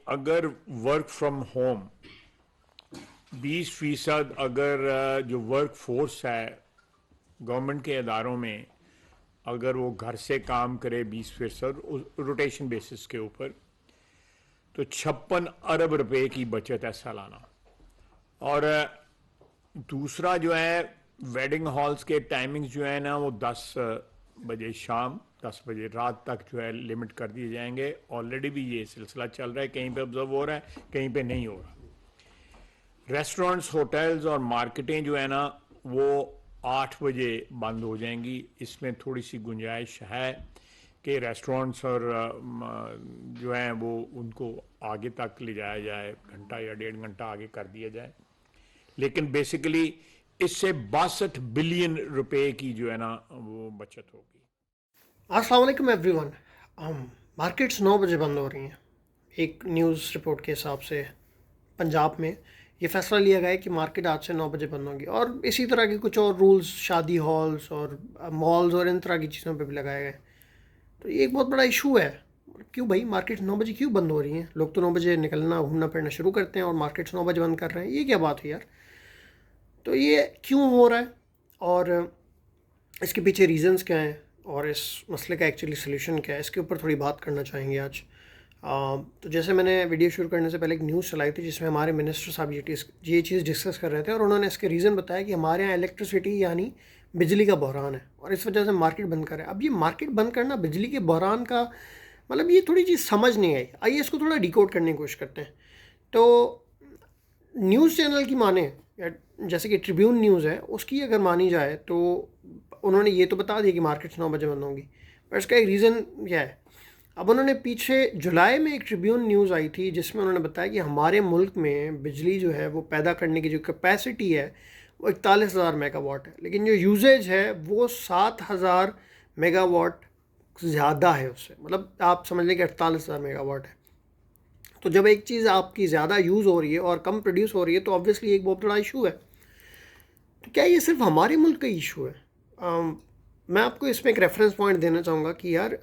अगर work from home 20% अगर जो वर्क फोर्स है गवर्नमेंट के इदारों में, अगर वो घर से काम करे 20% रोटेशन बेसिस के ऊपर, तो 56 अरब रुपए की बचत है सालाना। और दूसरा जो है, वेडिंग हॉल्स के टाइमिंग्स जो है ना, वो 10 बजे शाम, 10 बजे रात तक जो है लिमिट कर दिए जाएंगे। ऑलरेडी भी ये सिलसिला चल रहा है, कहीं पे ऑब्जर्व हो रहा है, कहीं पे नहीं हो रहा। रेस्टोरेंट्स, होटल्स और मार्केटें जो है ना, वो 8 बजे बंद हो जाएंगी। इसमें थोड़ी सी गुंजाइश है कि रेस्टोरेंट्स और जो हैं वो उनको आगे तक ले जाया जाए, घंटा या 1.5 घंटा आगे कर दिया जाए। लेकिन बेसिकली इससे 62 बिलियन रुपए की जो है ना वो बचत होगी। अस्सलाम वालेकुम एवरीवन। मार्केट्स 9 बजे बंद हो रही हैं। एक न्यूज़ रिपोर्ट के हिसाब से पंजाब में ये फैसला लिया गया है कि मार्केट आज से 9 बजे बंद होगी, और इसी तरह के कुछ और रूल्स शादी हॉल्स और मॉल्स और इन तरह की चीज़ों पे भी लगाए गए। तो ये एक बहुत बड़ा इशू है। क्यों भाई मार्केट 9 बजे क्यों बंद हो रही हैं? लोग तो 9 बजे निकलना घूमना फिरना शुरू करते हैं और मार्केट्स 9 बजे बंद कर रहे हैं, ये क्या बात है यार? तो ये क्यों हो रहा है और इसके पीछे रीज़न्स क्या हैं और इस मसले का एक्चुअली सलूशन क्या है, इसके ऊपर थोड़ी बात करना चाहेंगे आज। तो जैसे मैंने वीडियो शुरू करने से पहले एक न्यूज़ चलाई थी जिसमें हमारे मिनिस्टर साहब ये चीज़ डिस्कस कर रहे थे, और उन्होंने इसके रीज़न बताया कि हमारे यहाँ इलेक्ट्रिसिटी यानी बिजली का बहरान है और इस वजह से मार्केट बंद कर रहे हैं। अब ये मार्केट बंद करना बिजली के बहरान का मतलब, ये थोड़ी चीज़ समझ नहीं आई। आइए इसको थोड़ा डिकोड करने की कोशिश करते हैं। तो न्यूज़ चैनल की माने, या जैसे कि ट्रिब्यून न्यूज़ है उसकी अगर मानी जाए, तो उन्होंने ये तो बता दिया कि मार्केट्स 9 बजे बंद होंगी, पर इसका एक रीज़न क्या है? अब उन्होंने पीछे जुलाई में एक ट्रिब्यून न्यूज़ आई थी जिसमें उन्होंने बताया कि हमारे मुल्क में बिजली जो है वो पैदा करने की जो कैपेसिटी है वो 41,000 मेगावाट है, लेकिन जो यूजेज है वो 7,000 मेगावाट ज़्यादा है उससे। मतलब आप समझ लें कि 48,000 मेगावाट है। तो जब एक चीज़ आपकी ज़्यादा यूज़ हो रही है और कम प्रोड्यूस हो रही है तो ऑब्वियसली एक बहुत बड़ा इशू है। तो क्या ये सिर्फ हमारे मुल्क का इशू है? मैं आपको इसमें एक रेफरेंस पॉइंट देना चाहूँगा कि यार,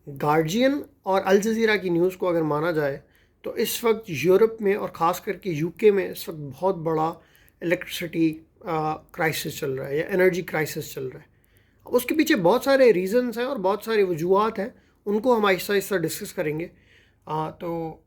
गार्जियन और अल जज़ीरा की न्यूज़ को अगर माना जाए तो इस वक्त यूरोप में और ख़ास करके यूके में इस वक्त बहुत बड़ा इलेक्ट्रिसिटी क्राइसिस चल रहा है या एनर्जी क्राइसिस चल रहा है। अब उसके पीछे बहुत सारे रीज़न्स हैं और बहुत सारी वजूहत हैं, उनको हम आहिस्ता आहिस्ता डिस्कस करेंगे। तो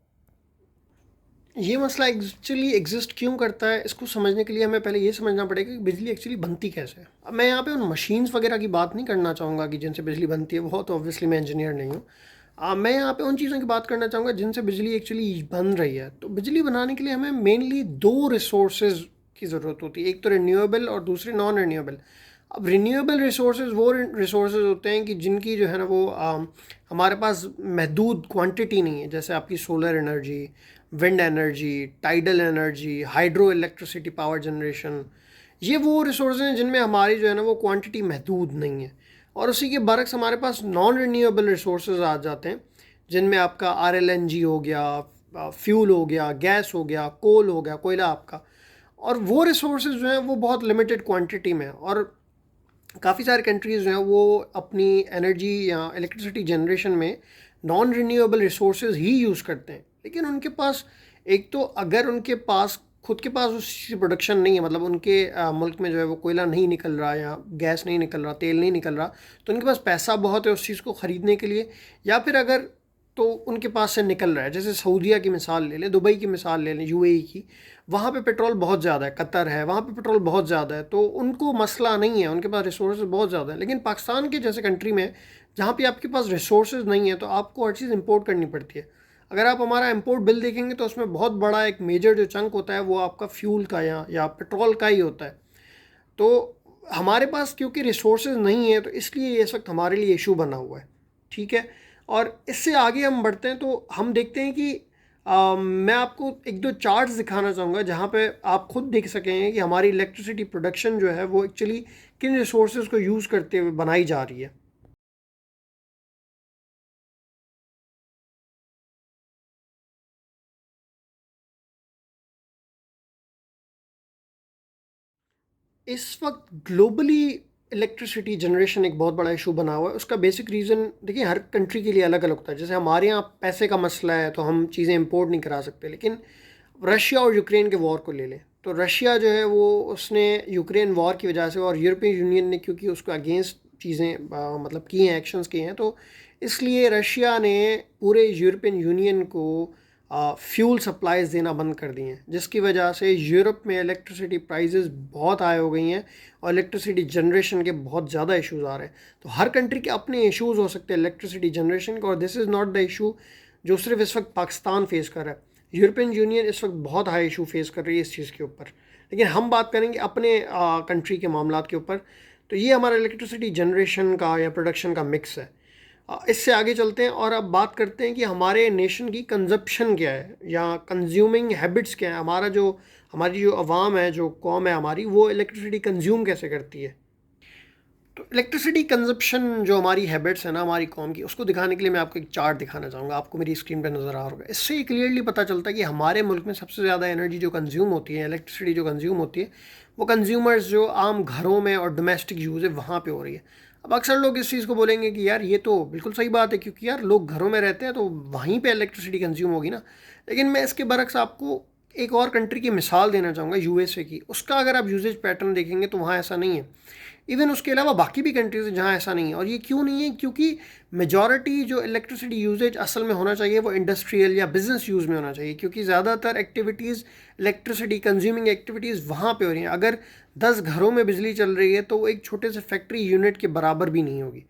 ये मसला एक्चुअली एग्जिस्ट क्यों करता है, इसको समझने के लिए हमें पहले ये समझना पड़ेगा कि बिजली एक्चुअली बनती कैसे है। अब मैं यहाँ पे उन मशीन्स वगैरह की बात नहीं करना चाहूँगा कि जिनसे बिजली बनती है, वो तो ऑब्वियसली मैं इंजीनियर नहीं हूँ। मैं यहाँ पे उन चीज़ों की बात करना चाहूँगा जिनसे बिजली एक्चुअली बन रही है। तो बिजली बनाने के लिए हमें मेनली दो रिसोर्सेज की ज़रूरत होती है, एक तो रिन्यूएबल और दूसरे नॉन रिन्यूएबल। अब रिन्यूएबल रिसोर्सेज वो रिसोर्सेज होते हैं कि जिनकी जो है ना वो हमारे पास महदूद क्वांटिटी नहीं है, जैसे आपकी solar energy, wind energy, tidal energy, hydro electricity power generation. ये वो रिसोर्स हैं जिनमें हमारी जो है ना वो क्वांटिटी महदूद नहीं है। और उसी के बरक्स हमारे पास नॉन रिन्यूएबल रिसोर्स आ जाते हैं जिनमें आपका RLNG हो गया, फ्यूल हो गया, गैस हो गया, कोल हो गया, कोयला आपका। और वो रिसोर्सेज जो हैं वो बहुत लिमिटेड क्वांटिटी में है, और काफ़ी सारे कंट्रीज़ जो हैं वो अपनी एनर्जी या इलेक्ट्रिसिटी जनरेशन में नॉन रिन्यूएबल रिसोर्सेज ही यूज़ करते हैं। लेकिन उनके पास, एक तो अगर उनके पास खुद के पास उस चीज़ की प्रोडक्शन नहीं है, मतलब उनके मुल्क में जो है वो कोयला नहीं निकल रहा या गैस नहीं निकल रहा, तेल नहीं निकल रहा, तो उनके पास पैसा बहुत है उस चीज़ को ख़रीदने के लिए। या फिर अगर तो उनके पास से निकल रहा है, जैसे सऊदीया की मिसाल ले लें, दुबई की मिसाल ले लें, UAE की। वहाँ पे पेट्रोल बहुत ज़्यादा है, कतर है, वहाँ पे पेट्रोल बहुत ज़्यादा है, तो उनको मसला नहीं है, उनके पास रिसोर्स बहुत ज़्यादा है। लेकिन पाकिस्तान के जैसे कंट्री में जहाँ पे आपके पास रिसोर्स नहीं है तो आपको हर चीज़ इंपोर्ट करनी पड़ती है। अगर आप हमारा इंपोर्ट बिल देखेंगे तो उसमें बहुत बड़ा एक मेजर जो चंक होता है वो आपका फ्यूल का या पेट्रोल का ही होता है। तो हमारे पास क्योंकि रिसोर्सेज नहीं है तो इसलिए ये इस वक्त हमारे लिए इशू बना हुआ है। ठीक है। और इससे आगे हम बढ़ते हैं तो हम देखते हैं कि मैं आपको एक दो चार्ट्स दिखाना चाहूँगा जहाँ पे आप खुद देख सकेंगे कि हमारी इलेक्ट्रिसिटी प्रोडक्शन जो है वो एक्चुअली किन रिसोर्सेज को यूज़ करते हुए बनाई जा रही है। इस वक्त ग्लोबली इलेक्ट्रिसिटी जनरेशन एक बहुत बड़ा इशू बना हुआ है। उसका बेसिक रीज़न देखिए हर कंट्री के लिए अलग अलग होता है। जैसे हमारे यहाँ पैसे का मसला है तो हम चीज़ें इंपोर्ट नहीं करा सकते, लेकिन रशिया और यूक्रेन के वॉर को ले लें तो रशिया जो है वो उसने यूक्रेन वॉर की वजह से और यूरोपियन यूनियन ने क्योंकि उसको अगेंस्ट चीज़ें मतलब की हैं, एक्शंस किए हैं, तो इसलिए रशिया ने पूरे यूरोपियन यूनियन को फ्यूल सप्लाईज देना बंद कर दिए हैं, जिसकी वजह से यूरोप में इलेक्ट्रिसिटी प्राइसेस बहुत हाई हो गई हैं और इलेक्ट्रिसिटी जनरेशन के बहुत ज़्यादा इश्यूज आ रहे हैं। तो हर कंट्री के अपने इश्यूज हो सकते हैं इलेक्ट्रिसिटी जनरेशन के, और this is not the issue जो सिर्फ इस वक्त पाकिस्तान फेस कर रहा है। यूरोपियन यूनियन इस वक्त बहुत हाई इशू फेस कर रही है इस चीज़ के ऊपर, लेकिन हम बात करेंगे अपने कंट्री के मामलात के ऊपर। तो ये हमारा इलेक्ट्रिसिटी जनरेशन का या प्रोडक्शन का मिक्स है। इससे आगे चलते हैं और अब बात करते हैं कि हमारे नेशन की कंजप्शन क्या है या कंज्यूमिंग हैबिट्स क्या है। हमारी जो अवाम है, जो कौम है हमारी, वो इलेक्ट्रिसिटी कंज्यूम कैसे करती है। तो इलेक्ट्रिसिटी कंजप्शन जो हमारी हैबिट्स है ना हमारी कौम की, उसको दिखाने के लिए मैं आपको एक चार्ट दिखाना चाहूँगा। आपको मेरी स्क्रीन पर नज़र आ रहा होगा। इससे क्लियरली पता चलता है कि हमारे मुल्क में सबसे ज़्यादा एनर्जी जो कंज्यूम होती है, इलेक्ट्रिसिटी जो कंज्यूम होती है, वो कंज्यूमर्स जो आम घरों में और डोमेस्टिक यूज़ है वहाँ पे हो रही है। अब अक्सर लोग इस चीज़ को बोलेंगे कि यार ये तो बिल्कुल सही बात है, क्योंकि यार लोग घरों में रहते हैं तो वहीं पे इलेक्ट्रिसिटी कंज्यूम होगी ना। लेकिन मैं इसके बरक्स आपको एक और कंट्री की मिसाल देना चाहूँगा, यूएसए की। उसका अगर आप यूजेज पैटर्न देखेंगे तो वहाँ ऐसा नहीं है। इवन उसके अलावा बाकी भी कंट्रीज़ हैं जहाँ ऐसा नहीं है। और ये क्यों नहीं है? क्योंकि मेजॉरिटी जो इलेक्ट्रिसिटी यूजेज असल में होना चाहिए वो इंडस्ट्रियल या बिजनेस यूज़ में होना चाहिए, क्योंकि ज़्यादातर एक्टिविटीज़, इलेक्ट्रिसिटी कंज्यूमिंग एक्टिविटीज़ वहाँ पे हो रही हैं। अगर 10 घरों में बिजली चल रही है तो वो एक छोटे से फैक्ट्री यूनिट के बराबर भी नहीं होगी।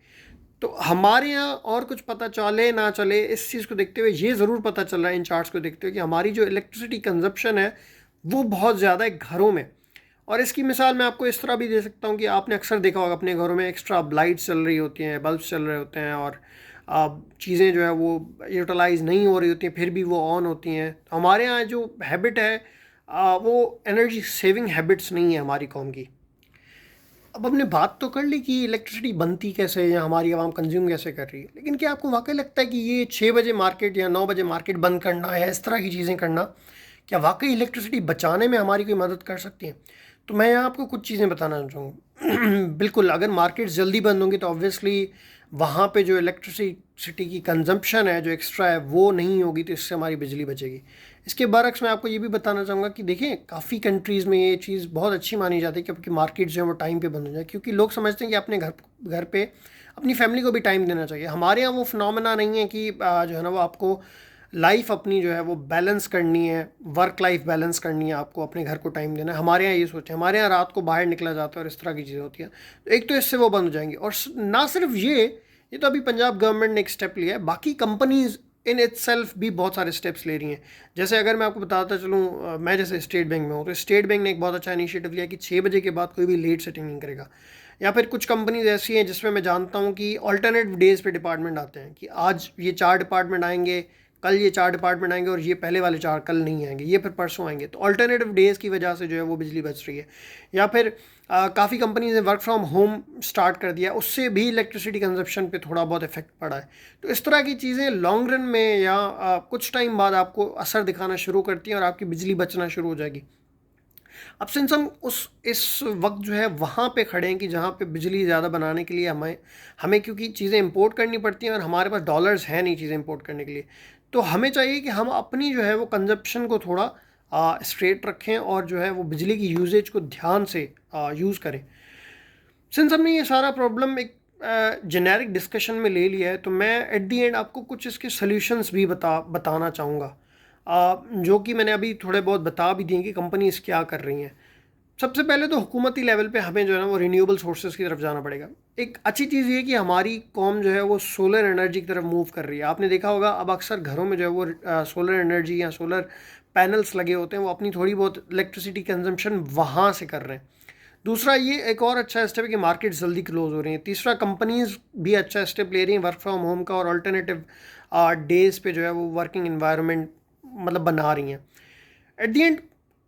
तो हमारे यहाँ और कुछ पता चले ना चले, इस चीज़ को देखते हुए ये ज़रूर पता चल रहा है इन चार्ट्स को देखते हुए कि हमारी जो इलेक्ट्रिसिटी कंजप्शन है वो बहुत ज़्यादा है घरों में। और इसकी मिसाल मैं आपको इस तरह भी दे सकता हूँ कि आपने अक्सर देखा होगा अपने घरों में एक्स्ट्रा लाइट्स चल रही होती हैं, बल्ब चल रहे होते हैं, और चीज़ें जो है वो यूटिलाइज नहीं हो रही होती हैं फिर भी वो ऑन होती हैं। तो हमारे यहाँ जो हैबिट है वो एनर्जी सेविंग हैबिट्स नहीं है हमारी कौम की। अब हमने बात तो कर ली कि इलेक्ट्रिसिटी बनती कैसे है या हमारी आवाम कंज्यूम कैसे कर रही है, लेकिन क्या आपको वाकई लगता है कि ये 6 बजे मार्केट या 9 बजे मार्केट बंद करना या इस तरह की चीज़ें करना क्या वाकई इलेक्ट्रिसिटी बचाने में हमारी कोई मदद कर सकती हैं? तो मैं यहाँ आपको कुछ चीज़ें बताना चाहूँगा। बिल्कुल, अगर मार्केट जल्दी बंद होंगी तो ऑब्वियसली वहाँ पे जो इलेक्ट्रिसिटी की कंजम्पशन है जो एक्स्ट्रा है वो नहीं होगी, तो इससे हमारी बिजली बचेगी। इसके बरक्स मैं आपको ये भी बताना चाहूँगा कि देखिए काफ़ी कंट्रीज़ में ये चीज़ बहुत अच्छी मानी जाती है कि आपकी मार्केट जो है वो टाइम पे बंद हो जाए, क्योंकि लोग समझते हैं कि अपने घर पे अपनी फैमिली को भी टाइम देना चाहिए। हमारे यहाँ वो फिनोमेना नहीं है कि जो है ना वो आपको लाइफ अपनी जो है वो बैलेंस करनी है, वर्क लाइफ बैलेंस करनी है, आपको अपने घर को टाइम देना है। हमारे यहाँ ये सोच है, हमारे यहाँ रात को बाहर निकला जाता है और इस तरह की चीज़ें होती हैं। तो एक तो इससे वो बंद हो जाएंगी, और ना सिर्फ ये तो अभी पंजाब गवर्नमेंट ने एक स्टेप लिया है, बाकी कंपनीज इन इट सेल्फ भी बहुत सारे स्टेप्स ले रही हैं। जैसे अगर मैं आपको बताता चलूँ, मैं जैसे स्टेट बैंक में हूँ तो स्टेट बैंक ने एक बहुत अच्छा इनिशिएटिव लिया कि 6 बजे के बाद कोई भी लेट सेटिंग नहीं करेगा। या फिर कुछ कंपनीज ऐसी हैं जिसमें मैं जानता हूँ कि ऑल्टरनेट डेज पे डिपार्टमेंट आते हैं कि आज ये 4 डिपार्टमेंट आएंगे, कल ये 4 डिपार्टमेंट आएंगे, और ये पहले वाले 4 कल नहीं आएंगे, ये फिर परसों आएंगे। तो ऑल्टरनेटिव डेज़ की वजह से जो है वो बिजली बच रही है। या फिर काफ़ी कंपनीज ने वर्क फ्रॉम होम स्टार्ट कर दिया, उससे भी इलेक्ट्रिसिटी कंजप्शन पे थोड़ा बहुत इफेक्ट पड़ा है। तो इस तरह की चीज़ें लॉन्ग रन में या कुछ टाइम बाद आपको असर दिखाना शुरू करती हैं और आपकी बिजली बचना शुरू हो जाएगी। अब सिंस हम इस वक्त जो है वहाँ पे खड़े हैं कि जहाँ पे बिजली ज़्यादा बनाने के लिए हमें क्योंकि चीज़ें इंपोर्ट करनी पड़ती हैं और हमारे पास डॉलर्स हैं नहीं चीज़ें इंपोर्ट करने के लिए, तो हमें चाहिए कि हम अपनी जो है वो कंजप्शन को थोड़ा स्ट्रेट रखें और जो है वो बिजली की यूजेज को ध्यान से यूज़ करें। सिंस हमने ये सारा प्रॉब्लम एक जेनेरिक डिस्कशन में ले लिया है, तो मैं एट दी एंड आपको कुछ इसके सॉल्यूशंस भी बताना चाहूँगा, जो कि मैंने अभी थोड़े बहुत बता भी दिए कि कंपनीज क्या कर रही हैं। सबसे पहले तो हुकूमती लेवल पे हमें जो है ना वो रिन्यूएबल सोर्सेज की तरफ जाना पड़ेगा। एक अच्छी चीज़ ये कि हमारी कौम जो है वो सोलर एनर्जी की तरफ मूव कर रही है। आपने देखा होगा अब अक्सर घरों में जो है वो सोलर एनर्जी या सोलर पैनल्स लगे होते हैं, वो अपनी थोड़ी बहुत इलेक्ट्रिसिटी कंजम्पशन वहाँ से कर रहे हैं। दूसरा, ये एक और अच्छा स्टेप है कि मार्केट जल्दी क्लोज हो रही हैं। तीसरा, कंपनीज भी अच्छा स्टेप ले रही हैं वर्क फ्रॉम होम का, और अल्टरनेटिव डेज पे जो है वो वर्किंग इन्वायरमेंट मतलब बना रही हैं। एट दी एंड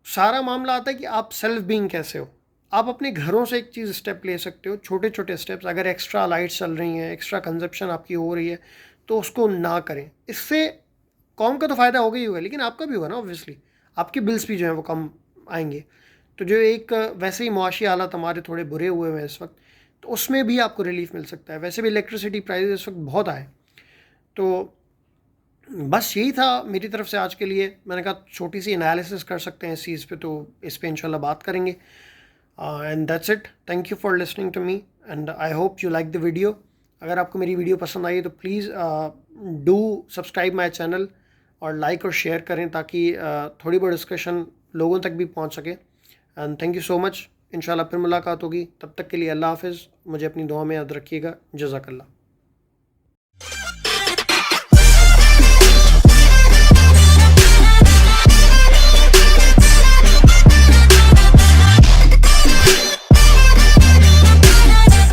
सारा मामला आता है कि आप सेल्फ बीइंग कैसे हो। आप अपने घरों से एक चीज़ स्टेप ले सकते हो, छोटे छोटे स्टेप्स। अगर एक्स्ट्रा लाइट्स चल रही हैं, एक्स्ट्रा कंजप्शन आपकी हो रही है, तो उसको ना करें। इससे कौम का तो फ़ायदा होगा ही होगा, लेकिन आपका भी होगा ना ऑब्वियसली। आपके बिल्स भी जो है वो कम आएंगे। तो जो एक वैसे ही मुआशी हालात हमारे थोड़े बुरे हुए हैं इस वक्त, तो उसमें भी आपको रिलीफ मिल सकता है। वैसे भी इलेक्ट्रिसिटी प्राइस इस वक्त बहुत आए, तो बस यही था मेरी तरफ से आज के लिए। मैंने कहा छोटी सी एनालिसिस कर सकते हैं इस चीज़ पे, तो इस पे इंशाल्लाह बात करेंगे। And that's it, thank you for listening to me and I hope you like the video. अगर आपको मेरी वीडियो पसंद आई तो please do subscribe my channel और लाइक और शेयर करें, ताकि थोड़ी बहुत डिस्कशन लोगों तक भी पहुंच सके। And thank you so much. इंशाल्लाह फिर मुलाकात होगी, तब तक के लिए अल्लाह हाफिज़। मुझे अपनी दुआ में याद रखिएगा। जज़ाकल्लाह।